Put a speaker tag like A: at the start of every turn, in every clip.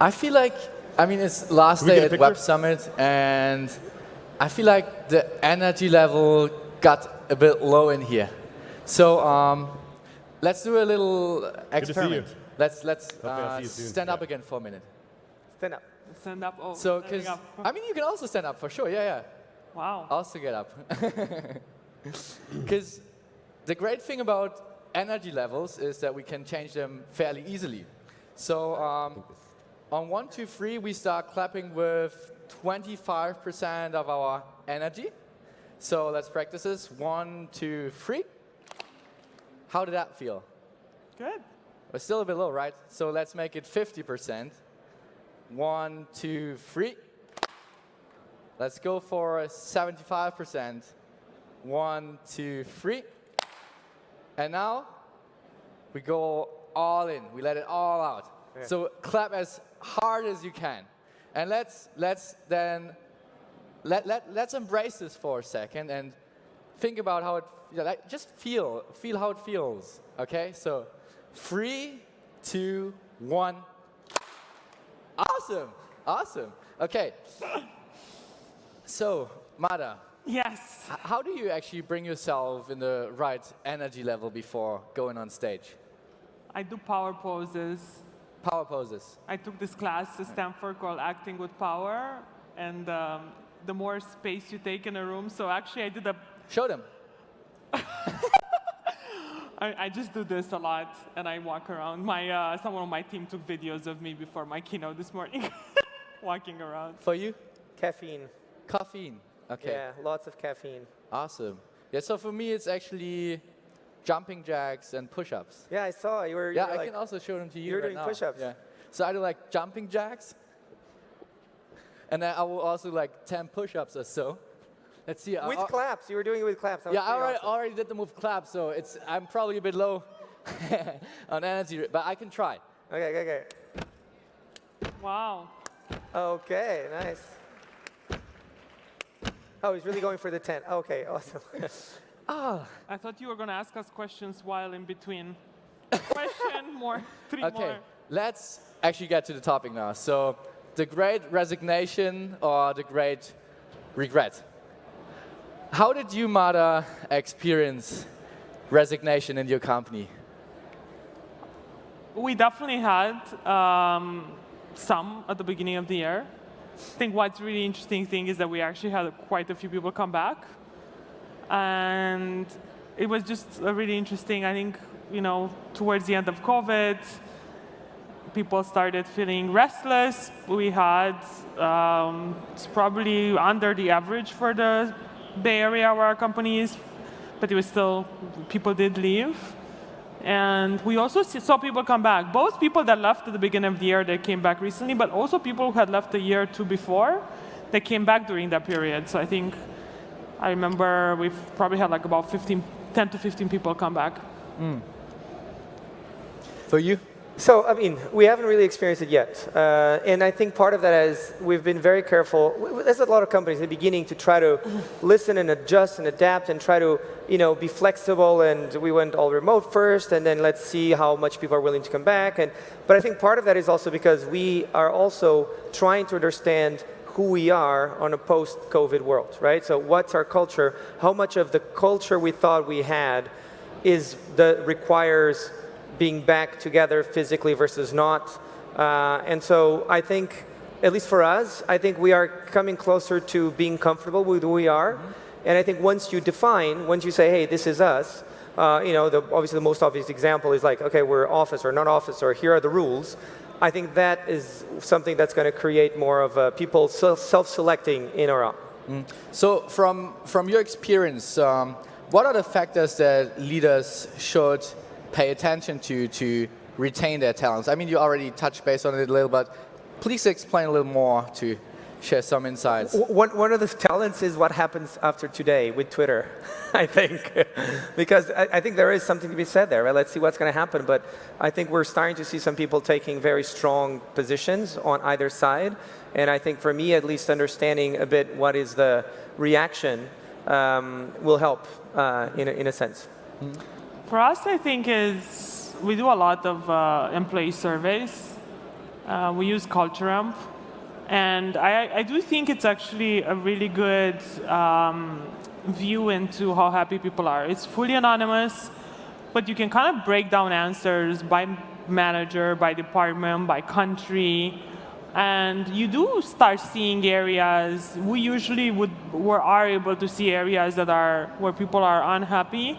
A: I feel like, I mean, it's last day at Web Summit, and I feel like the energy level got a bit low in here. So let's do a little experiment. Let's stand up again for a minute.
B: Stand up.
C: Stand up. Oh,
A: so, because I mean, you can also stand up for sure. Yeah, yeah.
C: Wow.
A: Also get up. Because the great thing about energy levels is that we can change them fairly easily. So on 1, 2, 3, we start clapping with 25% of our energy. So let's practice this. 1, 2, 3. How did that feel?
C: Good.
A: But still a bit low, right? So let's make it 50%. 1, 2, 3. Let's go for 75%. 1, 2, 3. And now we go all in. We let it all out. Yeah. So clap as hard as you can. And let's embrace this for a second and think about how it, just feel how it feels. Okay, so 3, 2, 1. Awesome, awesome. Okay. So, Mada.
C: Yes.
A: How do you actually bring yourself in the right energy level before going on stage?
C: I do power poses.
A: Power poses.
C: I took this class at Stanford called Acting with Power, and the more space you take in a room, so actually I did a...
A: Show them.
C: I just do this a lot, and I walk around. Someone on my team took videos of me before my keynote this morning, walking around.
A: For you?
B: Caffeine.
A: Caffeine. Okay.
B: Yeah, lots of caffeine.
A: Awesome. Yeah, so for me, it's actually jumping jacks and push-ups.
B: Yeah, I saw. You were
A: I
B: like,
A: can also show them to you
B: you're
A: right
B: doing
A: now.
B: push-ups.
A: Yeah. So I do like jumping jacks, and then I will also like 10 push-ups or so. Let's see.
B: With claps. You were doing it with claps.
A: Yeah, I already did the move claps, so I'm probably a bit low on energy, but I can try.
B: Okay.
C: Wow.
B: Okay, nice. Oh, he's really going for the 10. Okay, awesome.
C: I thought you were going to ask us questions while in between. Question more, 3 more.
A: Okay, let's actually get to the topic now. So, the great resignation or the great regret. How did you, Mada, experience resignation in your company?
C: We definitely had some at the beginning of the year. I think what's really interesting thing is that we actually had quite a few people come back. And it was just really interesting. I think, towards the end of COVID, people started feeling restless. We had, it's probably under the average for the Bay Area where our company is, but it was still, people did leave. And we also saw people come back. Both people that left at the beginning of the year, they came back recently, but also people who had left a year or two before, they came back during that period. So I remember we've probably had like about 10 to 15 people come back.
A: For you?
B: So, I mean, we haven't really experienced it yet. And I think part of that is we've been very careful. There's a lot of companies at the beginning to try to listen and adjust and adapt and try to, be flexible. And we went all remote first, and then let's see how much people are willing to come back. But I think part of that is also because we are also trying to understand who we are on a post-COVID world, right? So what's our culture? How much of the culture we thought we had requires being back together physically versus not. And so I think, at least for us, I think we are coming closer to being comfortable with who we are. And I think once you say, hey, this is us, obviously the most obvious example is like, okay, we're office or not office, or here are the rules. I think that is something that's going to create more of people self-selecting in or out.
A: So from your experience, what are the factors that leaders should pay attention to retain their talents? I mean, you already touched base on it a little, but please explain a little more to share some insights.
B: One of the talents is what happens after today with Twitter, I think. Because I think there is something to be said there, right? Let's see what's going to happen. But I think we're starting to see some people taking very strong positions on either side. And I think for me, at least, understanding a bit what is the reaction will help in a sense.
C: For us, I think we do a lot of employee surveys. We use CultureAmp. And I do think it's actually a really good view into how happy people are. It's fully anonymous, but you can kind of break down answers by manager, by department, by country. And you do start seeing areas. We usually are able to see areas that are where people are unhappy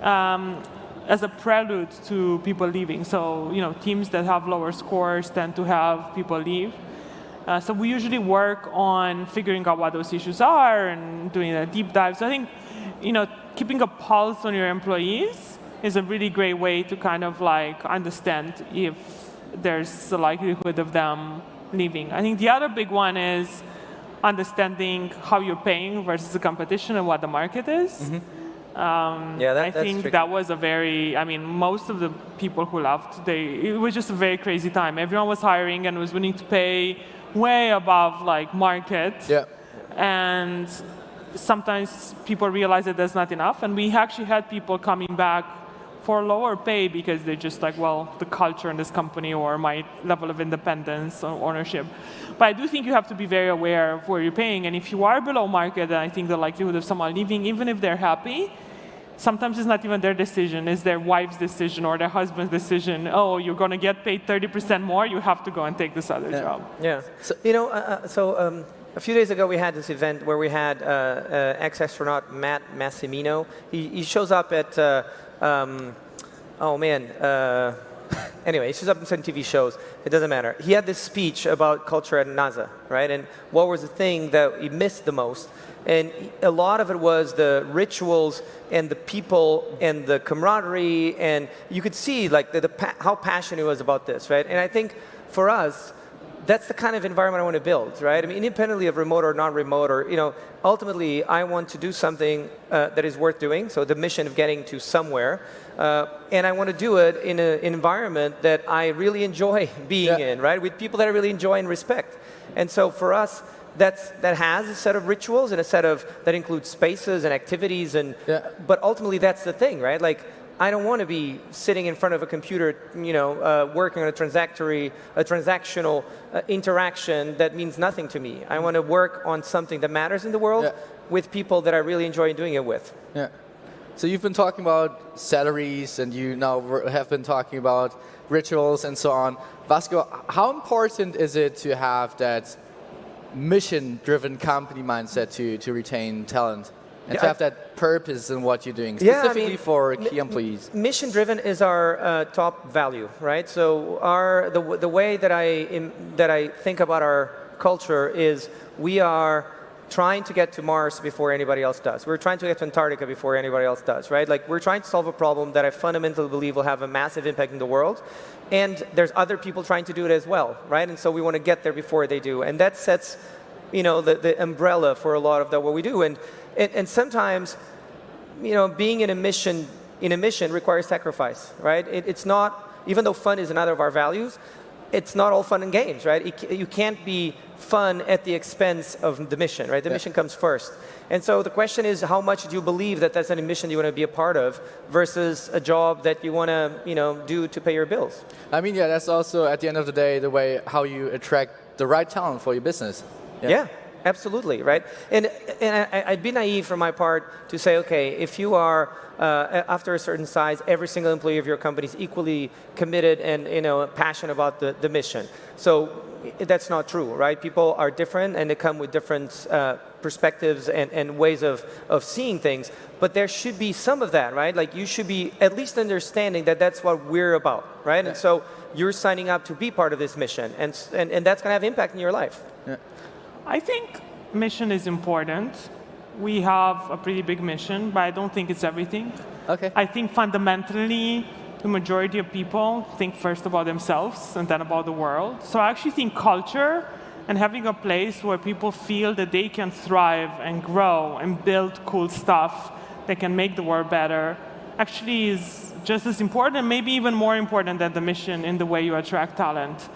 C: as a prelude to people leaving. So teams that have lower scores tend to have people leave. So we usually work on figuring out what those issues are and doing a deep dive. So I think keeping a pulse on your employees is a really great way to kind of understand if there's a likelihood of them leaving. I think the other big one is understanding how you're paying versus the competition and what the market is. I think tricky. That was most of the people who left, it was just a very crazy time. Everyone was hiring and was willing to pay way above market. Yeah. And sometimes people realize that that's not enough. And we actually had people coming back for lower pay because they're just the culture in this company or my level of independence or ownership. But I do think you have to be very aware of where you're paying. And if you are below market, then I think the likelihood of someone leaving, even if they're happy, sometimes it's not even their decision. It's their wife's decision or their husband's decision. Oh, you're going to get paid 30% more. You have to go and take this other job.
B: Yeah. So, a few days ago, we had this event where we had ex-astronaut Matt Massimino. He shows up at, anyway, he shows up in certain TV shows. It doesn't matter. He had this speech about culture at NASA, right? And what was the thing that he missed the most? And a lot of it was the rituals and the people and the camaraderie. And you could see how passionate he was about this, right? And I think for us, that's the kind of environment I want to build, right? I mean, independently of remote or non-remote, or ultimately, I want to do something that is worth doing. So the mission of getting to somewhere, and I want to do it in an environment that I really enjoy being in, right? With people that I really enjoy and respect. And so for us, that has a set of rituals and a set of that includes spaces and activities, but ultimately that's the thing, right? I don't want to be sitting in front of a computer, working on a transactional interaction that means nothing to me. I want to work on something that matters in the world with people that I really enjoy doing it with. Yeah.
A: So you've been talking about salaries, and you now have been talking about rituals and so on. Vasco, how important is it to have that mission-driven company mindset to retain talent? And to have that purpose in what you're doing, specifically for key employees.
B: Mission-driven is our top value, right? So the way that I think about our culture is we are trying to get to Mars before anybody else does. We're trying to get to Antarctica before anybody else does, right? We're trying to solve a problem that I fundamentally believe will have a massive impact in the world. And there's other people trying to do it as well, right? And so we want to get there before they do. And that sets, the umbrella for a lot of what we do. And sometimes, being in a mission requires sacrifice, right? It's not, even though fun is another of our values, it's not all fun and games, right? You can't be fun at the expense of the mission, right? The mission comes first. And so the question is, how much do you believe that that's a mission you want to be a part of versus a job that you want to, do to pay your bills?
A: I mean, that's also, at the end of the day, the way how you attract the right talent for your business.
B: Yeah. Absolutely, right? And I'd be naive from my part to say, okay, if you are, after a certain size, every single employee of your company is equally committed and passionate about the mission. So that's not true, right? People are different and they come with different perspectives and ways of seeing things. But there should be some of that, right? You should be at least understanding that that's what we're about, right? Yeah. And so you're signing up to be part of this mission, and that's going to have impact in your life.
A: Yeah.
C: I think mission is important. We have a pretty big mission, but I don't think it's everything.
A: Okay.
C: I think fundamentally, the majority of people think first about themselves and then about the world. So I actually think culture and having a place where people feel that they can thrive and grow and build cool stuff that can make the world better actually is just as important, maybe even more important than the mission in the way you attract talent.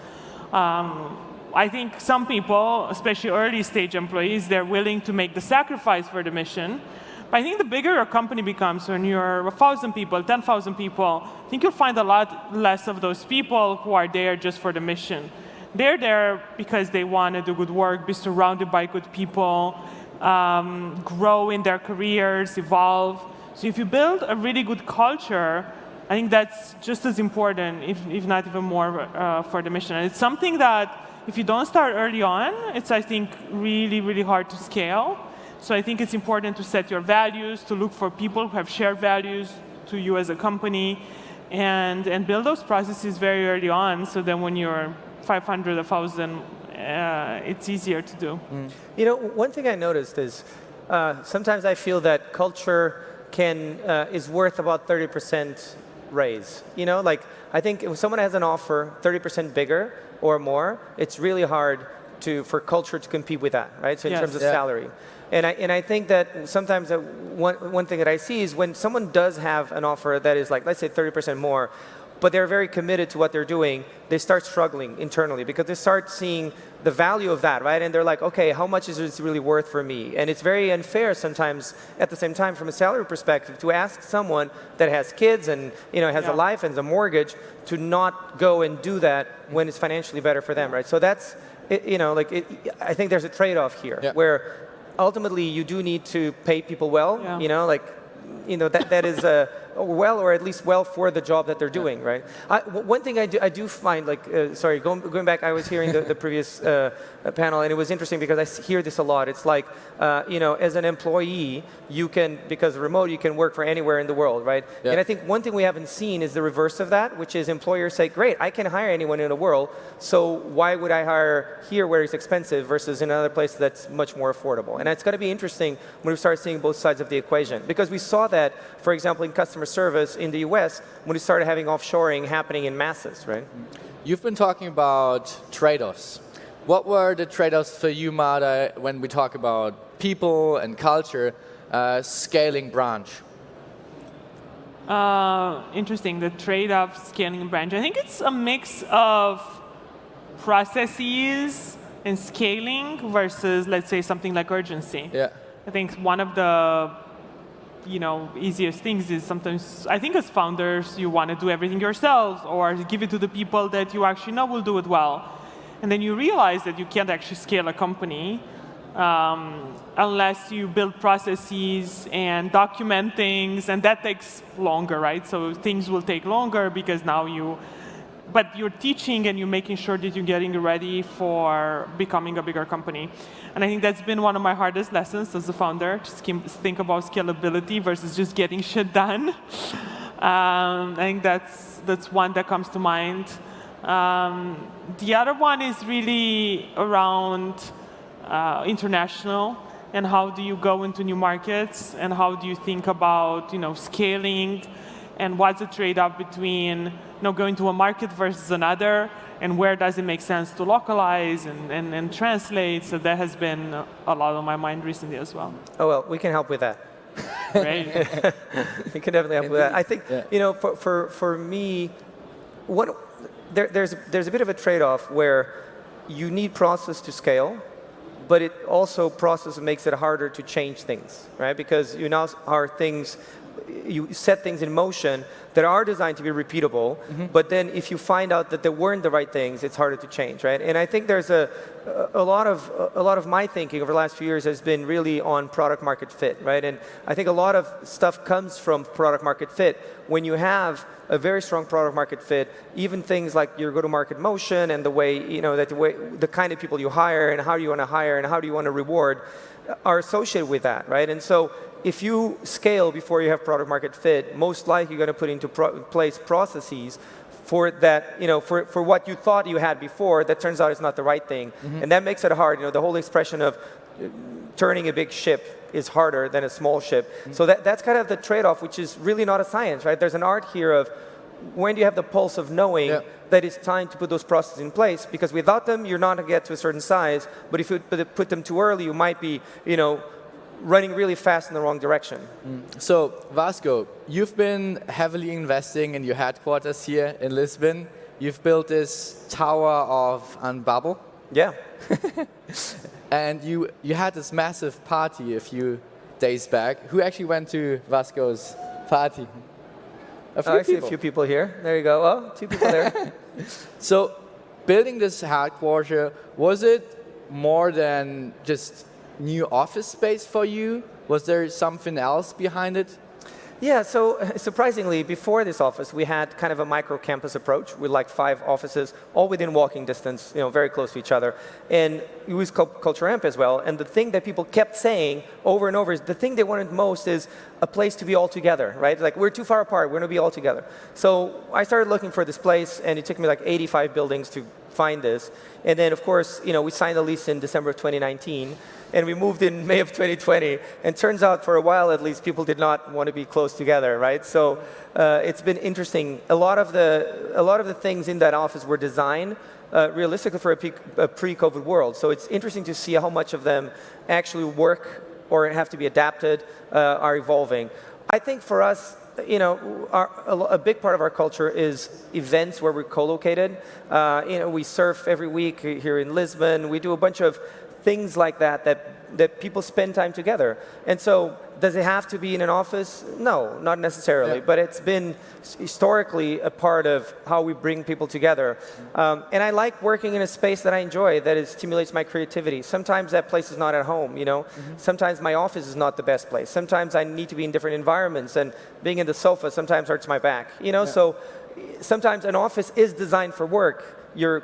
C: I think some people, especially early stage employees, they're willing to make the sacrifice for the mission. But I think the bigger your company becomes, when you're 1,000 people, 10,000 people, I think you'll find a lot less of those people who are there just for the mission. they're there because they want to do good work, be surrounded by good people, grow in their careers, evolve. So if you build a really good culture, I think that's just as important, if not even more, for the mission. And it's something that, if you don't start early on, it's, I think, really, really hard to scale. So I think it's important to set your values, to look for people who have shared values to you as a company, and build those processes very early on, so that when you're 500, 1,000, it's easier to do.
B: You know, one thing I noticed is sometimes I feel that culture is worth about 30% raise. You know, like I think if someone has an offer 30% bigger or more, it's really hard for culture to compete with that, right? So in terms of salary. And I think that sometimes one thing that I see is when someone does have an offer that is like, let's say 30% more, but they're very committed to what they're doing, they start struggling internally because they start seeing the value of that, right? And they're like, okay, how much is this really worth for me? And it's very unfair sometimes, at the same time, from a salary perspective, to ask someone that has kids and has a life and a mortgage to not go and do that when it's financially better for them, right? So that's, I think there's a trade-off here where ultimately you do need to pay people well, that is well, or at least well for the job that they're doing, right? One thing I do find, sorry, going back, I was hearing the previous panel, and it was interesting because I hear this a lot. It's like, as an employee, you can, because remote, you can work for anywhere in the world, right? Yeah. And I think one thing we haven't seen is the reverse of that, which is employers say, great, I can hire anyone in the world, so why would I hire here where it's expensive versus in another place that's much more affordable? And it's going to be interesting when we start seeing both sides of the equation, because we saw that, for example, in customer service in the US when we started having offshoring happening in masses, right?
A: You've been talking about trade-offs. What were the trade-offs for you, Mada, when we talk about people and culture scaling Branch?
C: Interesting, the trade-off scaling Branch. I think it's a mix of processes and scaling versus, let's say, something like urgency.
A: Yeah.
C: I think one of the easiest things is sometimes, I think as founders, you want to do everything yourselves or give it to the people that you actually know will do it well. And then you realize that you can't actually scale a company unless you build processes and document things, and that takes longer, right? So things will take longer because now but you're teaching and you're making sure that you're getting ready for becoming a bigger company. And I think that's been one of my hardest lessons as a founder, just think about scalability versus just getting shit done. I think that's one that comes to mind. The other one is really around international, and how do you go into new markets, and how do you think about scaling, and what's the trade-off between going to a market versus another, and where does it make sense to localize and translate. So that has been a lot on my mind recently as well.
B: Oh, well, we can help with that.
C: Great.
B: We can definitely help with that. I think, for me, there's a bit of a trade-off where you need process to scale, but it also process makes it harder to change things, right? Because you set things in motion that are designed to be repeatable, but then if you find out that they weren't the right things, it's harder to change, right? And I think there's a lot of my thinking over the last few years has been really on product market fit, right? And I think a lot of stuff comes from product market fit. When you have a very strong product market fit, even things like your go-to-market motion and the kind of people you hire and how you want to hire and how do you want to reward are associated with that, right? And so if you scale before you have product market fit, most likely you're going to put into place processes for that, for what you thought you had before that turns out it's not the right thing. And that makes it hard. The whole expression of turning a big ship is harder than a small ship. So that's kind of the trade-off, which is really not a science, right? There's an art here of when do you have the pulse of knowing that it's time to put those processes in place, because without them, you're not going to get to a certain size. But if you put them too early, you might be, running really fast in the wrong direction.
A: So, Vasco, you've been heavily investing in your headquarters here in Lisbon. You've built this tower of Unbabel.
B: Yeah.
A: And you had this massive party a few days back. Who actually went to Vasco's party?
B: I see a few people here. There you go. Oh, 2 people there.
A: So, building this headquarters, was it more than just new office space for you? Was there something else behind it?
B: Yeah, so surprisingly, before this office, we had kind of a micro-campus approach with like 5 offices, all within walking distance, very close to each other. And we used Culture Amp as well. And the thing that people kept saying over and over is the thing they wanted most is a place to be all together, right? Like, we're too far apart, we're going to be all together. So I started looking for this place, and it took me like 85 buildings to find this. And then, of course, we signed a lease in December of 2019. And we moved in May of 2020, and turns out for a while at least people did not want to be close together, right? So it's been interesting. A lot of the things in that office were designed realistically for a pre-COVID world. So it's interesting to see how much of them actually work or have to be adapted, are evolving. I think for us, a big part of our culture is events where we're co-located. We surf every week here in Lisbon. We do a bunch of things like that people spend time together. And so does it have to be in an office? No, not necessarily. Yeah. But it's been historically a part of how we bring people together. And I like working in a space that I enjoy, that stimulates my creativity. Sometimes that place is not at home, Sometimes my office is not the best place. Sometimes I need to be in different environments, and being in the sofa sometimes hurts my back, Yeah. So sometimes an office is designed for work. There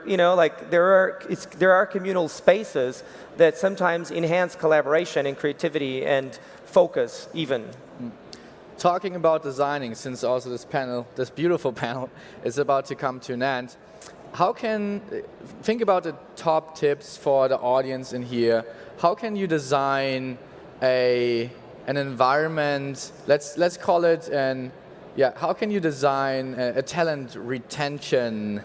B: are communal spaces that sometimes enhance collaboration and creativity and focus even.
A: Talking about designing, since also this beautiful panel is about to come to an end, think about the top tips for the audience in here. How can you design an environment, let's call it how can you design a talent retention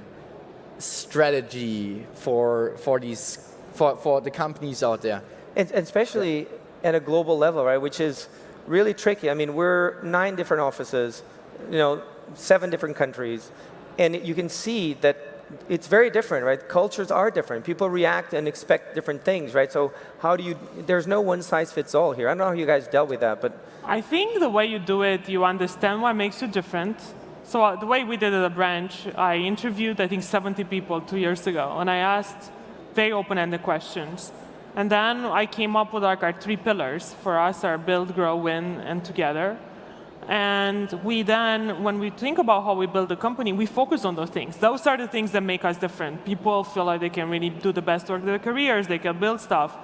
A: strategy for the companies out there,
B: and especially at a global level, right? Which is really tricky. I mean, we're 9 different offices, 7 different countries, and you can see that it's very different, right? Cultures are different. People react and expect different things, right? So there's no one size fits all here. I don't know how you guys dealt with that, but
C: I think the way you do it, you understand what makes you different. So the way we did it at the branch, I interviewed, I think, 70 people 2 years ago, and I asked very open-ended questions. And then I came up with our 3 pillars for us, our build, grow, win, and together. And we then, when we think about how we build a company, we focus on those things. Those are the things that make us different. People feel like they can really do the best work of their careers, they can build stuff.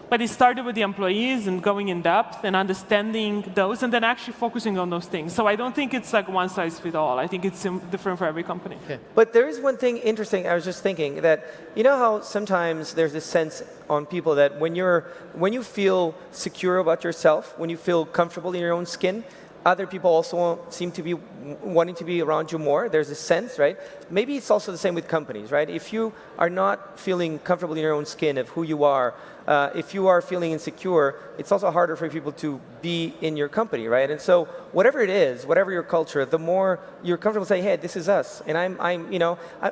C: But it started with the employees and going in depth and understanding those and then actually focusing on those things. So I don't think it's like one size fits all. I think it's different for every company.
B: Okay. But there is one thing interesting. I was just thinking that, how sometimes there's this sense on people that when you feel secure about yourself, when you feel comfortable in your own skin, other people also seem to be wanting to be around you more. There's a sense, right? Maybe it's also the same with companies, right? If you are not feeling comfortable in your own skin of who you are, if you are feeling insecure, it's also harder for people to be in your company, right? And so whatever it is, whatever your culture, the more you're comfortable saying, hey, this is us. And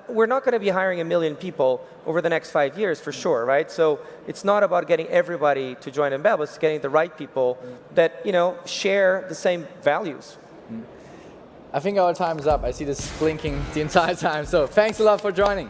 B: we're not going to be hiring 1 million people over the next 5 years for sure, right? So it's not about getting everybody to join Unbabel, it's getting the right people that, share the same values.
A: I think our time is up. I see this blinking the entire time. So thanks a lot for joining.